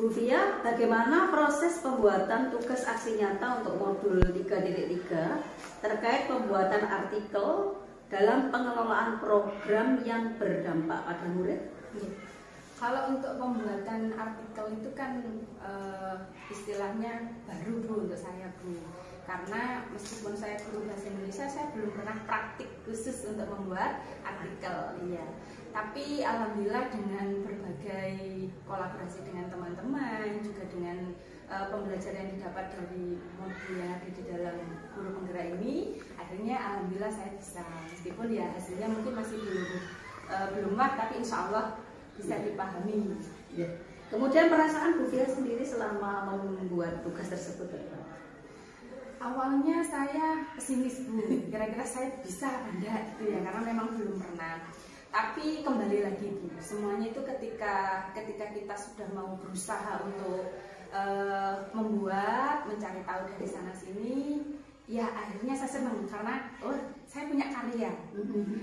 Bu Fia, bagaimana proses pembuatan tugas aksi nyata untuk modul 3.3 terkait pembuatan artikel dalam pengelolaan program yang berdampak pada murid? Kalau untuk pembuatan artikel itu kan istilahnya baru Bu untuk saya Bu, karena meskipun saya guru bahasa Indonesia, saya belum pernah praktik khusus untuk membuat artikel. Iya. Tapi alhamdulillah dengan berbagai kolaborasi dengan teman-teman, juga dengan pembelajaran yang didapat dari modul yang ada di dalam guru penggerak ini, akhirnya alhamdulillah saya bisa, meskipun ya hasilnya mungkin masih belum tapi insya Allah bisa dipahami. Ya. Kemudian perasaan Bu Fia sendiri selama membuat tugas tersebut? Awalnya saya pesimis Bu, kira-kira saya bisa apa enggak gitu ya, karena memang belum pernah. Tapi kembali lagi Bu, semuanya itu ketika kita sudah mau berusaha untuk membuat, mencari tahu dari sana sini, ya akhirnya saya senang karena saya punya karya.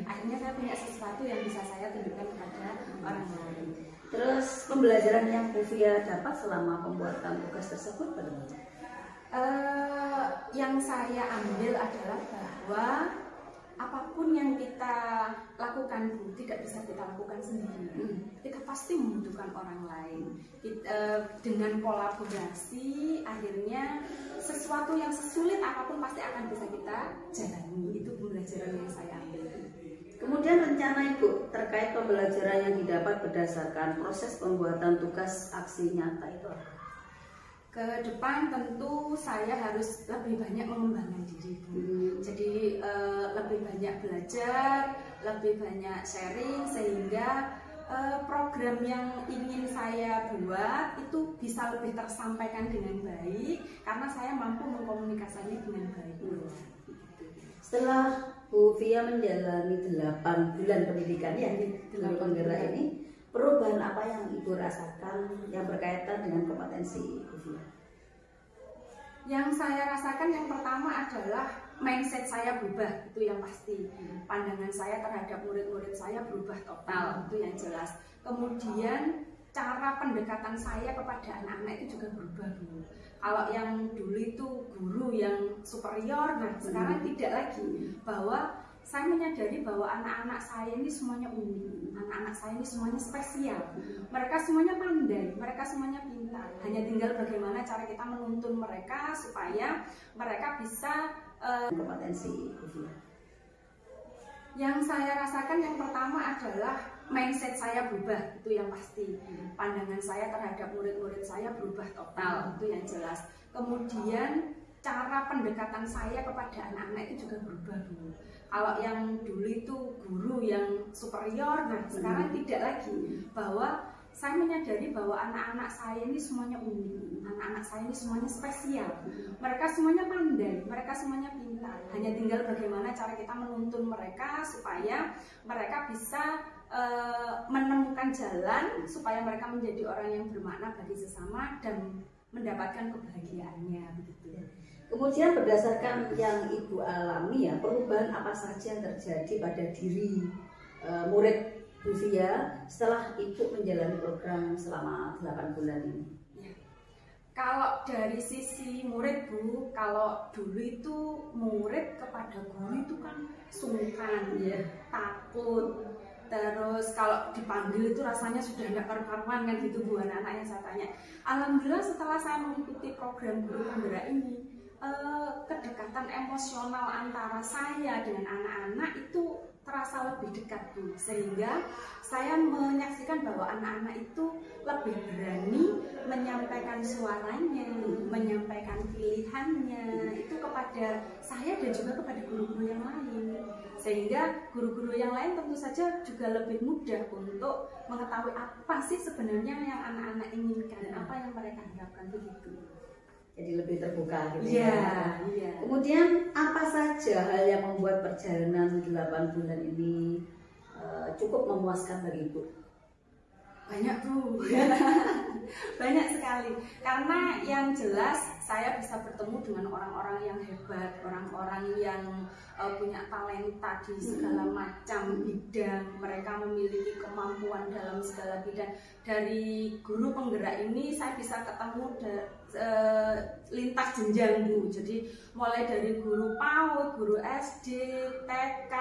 Akhirnya saya punya sesuatu yang bisa saya tunjukkan kepada orang lain. Terus pembelajaran yang Bu Fia dapat selama pembuatan tugas tersebut bagaimana? Yang saya ambil adalah bahwa apapun yang kita lakukan Bu, tidak bisa kita lakukan sendiri. Kita pasti membutuhkan orang lain. Dengan kolaborasi, akhirnya sesuatu yang sesulit apapun pasti akan bisa kita jalani. Itu pembelajaran yang saya ambil. Kemudian rencana Ibu terkait pembelajaran yang didapat berdasarkan proses pembuatan tugas aksi nyata itu apa? Ke depan tentu saya harus lebih banyak mengembangkan diri Bu. Jadi lebih banyak belajar, lebih banyak sharing, sehingga program yang ingin saya buat itu bisa lebih tersampaikan dengan baik karena saya mampu mengkomunikasikannya dengan baik. Setelah Bu Fia menjalani 8 bulan pendidikan ya di guru penggerak ini, perubahan apa yang Ibu rasakan yang berkaitan dengan kompetensi Bu Fia? Yang saya rasakan yang pertama adalah mindset saya berubah, itu yang pasti. Pandangan saya terhadap murid-murid saya berubah total, itu yang jelas. Kemudian cara pendekatan saya kepada anak-anak itu juga berubah Bu. Kalau yang dulu itu guru yang superior, nah sekarang tidak lagi. Bahwa saya menyadari bahwa anak-anak saya ini semuanya unik, anak-anak saya ini semuanya spesial. Mereka semuanya pandai, mereka semuanya pintar. Hanya tinggal bagaimana cara kita menuntun mereka supaya mereka bisa kompetensi. Yang saya rasakan yang pertama adalah mindset saya berubah, itu yang pasti. Pandangan saya terhadap murid-murid saya berubah total, itu yang jelas. Kemudian cara pendekatan saya kepada anak-anak itu juga berubah Bu. Kalau yang dulu itu guru yang superior, nah sekarang tidak lagi. Bahwa saya menyadari bahwa anak-anak saya ini semuanya unik, anak-anak saya ini semuanya spesial. Mereka semuanya pandai, mereka semuanya pintar. Hanya tinggal bagaimana cara kita menuntun mereka supaya mereka bisa menemukan jalan supaya mereka menjadi orang yang bermakna bagi sesama dan mendapatkan kebahagiaannya begitu. Kemudian berdasarkan yang Ibu alami ya, perubahan apa saja yang terjadi pada diri murid Bu Fia setelah Ibu menjalani program selama 8 bulan ini? Ya. Kalau dari sisi murid Bu, kalau dulu itu murid kepada guru itu kan sungkan ya, takut. Terus kalau dipanggil itu rasanya sudah tidak karu-karuan kan gitu Bu, anak-anak yang saya tanya. Alhamdulillah setelah saya mengikuti program guru penggerak ini, kedekatan emosional antara saya dengan anak-anak itu terasa lebih dekat Bu, sehingga saya menyaksikan bahwa anak-anak itu lebih berani menyampaikan suaranya, menyampaikan pilihannya itu kepada saya dan juga kepada guru-guru yang lain, sehingga guru-guru yang lain tentu saja juga lebih mudah untuk mengetahui apa sih sebenarnya yang anak-anak inginkan, apa yang mereka harapkan begitu. Jadi lebih terbuka gitu ya. Kemudian apa saja hal yang membuat perjalanan 8 bulan ini cukup memuaskan bagi Ibu? Banyak Bu, banyak sekali. Karena yang jelas saya bisa bertemu dengan orang-orang yang hebat, orang-orang yang punya talenta di segala macam bidang. Mereka memiliki kemampuan dalam segala bidang. Dari guru penggerak ini saya bisa ketemu lintas jenjang Bu. Jadi mulai dari guru PAUD, guru SD, TK,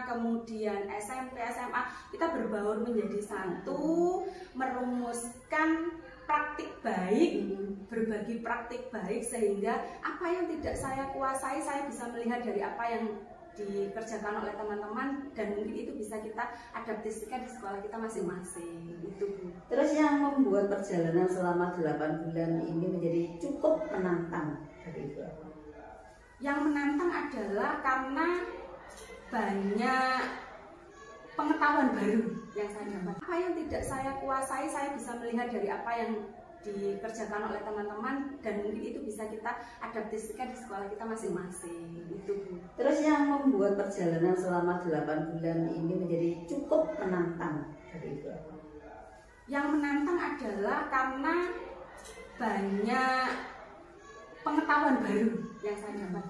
kemudian SMP, SMA, kita berbaur menjadi satu, merumuskan praktik baik, berbagi praktik baik, sehingga apa yang tidak saya kuasai saya bisa melihat dari apa yang dikerjakan oleh teman-teman, dan mungkin itu bisa kita adaptasikan di sekolah kita masing-masing. Itu Bu. Terus yang membuat perjalanan selama 8 bulan ini menjadi cukup menantang dari itu apa? Yang menantang adalah karena banyak pengetahuan baru yang saya dapat. Apa yang tidak saya kuasai saya bisa melihat dari apa yang dikerjakan oleh teman-teman, dan mungkin itu bisa kita adaptasikan di sekolah kita masing-masing. Itu Bu. Terus yang membuat perjalanan selama 8 bulan ini menjadi cukup menantang dari itu apa? Yang menantang adalah karena banyak pengetahuan baru yang saya dapat,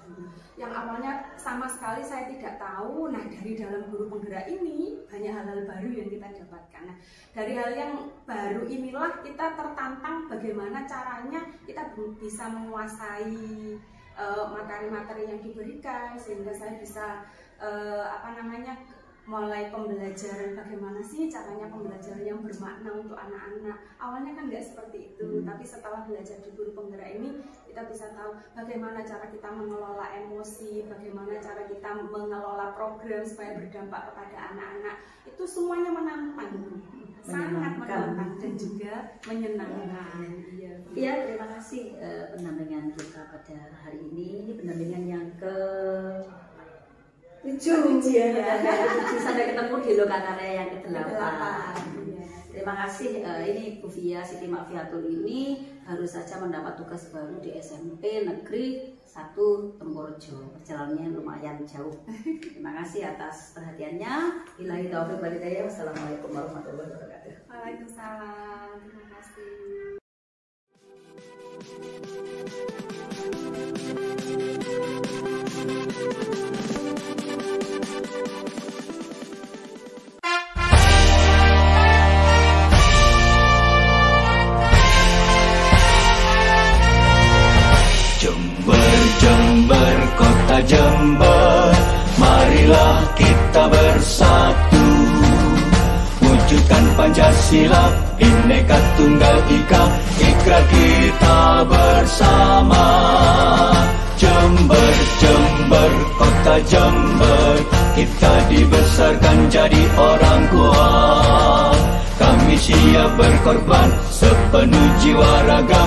yang awalnya sama sekali saya tidak tahu. Nah, dari dalam guru penggerak ini banyak hal-hal baru yang kita dapatkan. Nah, dari hal yang baru inilah kita tertantang bagaimana caranya kita bisa menguasai materi-materi yang diberikan, sehingga saya bisa mulai pembelajaran bagaimana sih caranya pembelajaran yang bermakna untuk anak-anak. Awalnya kan nggak seperti itu, tapi setelah belajar di guru penggerak ini kita bisa tahu bagaimana cara kita mengelola emosi, bagaimana cara kita mengelola program supaya berdampak kepada anak-anak. Itu semuanya menantang, sangat menantang dan juga menyenangkan. Iya, terima kasih pendampingan kita pada hari ini. Ini pendampingan yang ke 7 sampai ketemu di lokakarya yang ke-8. Terima kasih. Ini Bu Fia Siti Makfiatul ini baru saja mendapat tugas baru di SMP Negeri 1 Tempurjo. Perjalanannya lumayan jauh. Terima kasih atas perhatiannya. Billahi taufiq wal hidayah. Wassalamualaikum warahmatullahi wabarakatuh. Waalaikumsalam. Terima kasih. Jember, kota Jember, marilah kita bersatu, wujudkan Pancasila, Bhinneka Tunggal Ika, ikrar kita bersama. Jember, Jember, kota Jember, kita dibesarkan jadi orang kuat. Kami siap berkorban sepenuh jiwa raga.